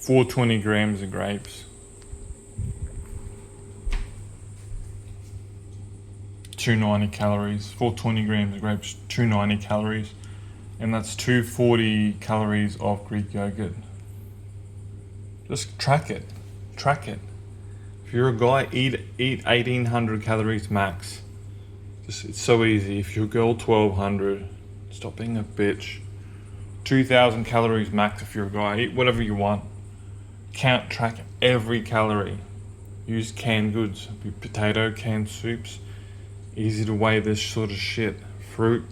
420 grams of grapes. 290 calories. 420 grams of grapes, 290 calories. And that's 240 calories of Greek yogurt. Just track it. Track it. If you're a guy, eat 1800 calories max. It's so easy. If you're a girl, 1200. Stop being a bitch. 2000 calories max if you're a guy. Eat whatever you want. Track every calorie. Use canned goods. Potato, canned soups. Easy to weigh this sort of shit. Fruit.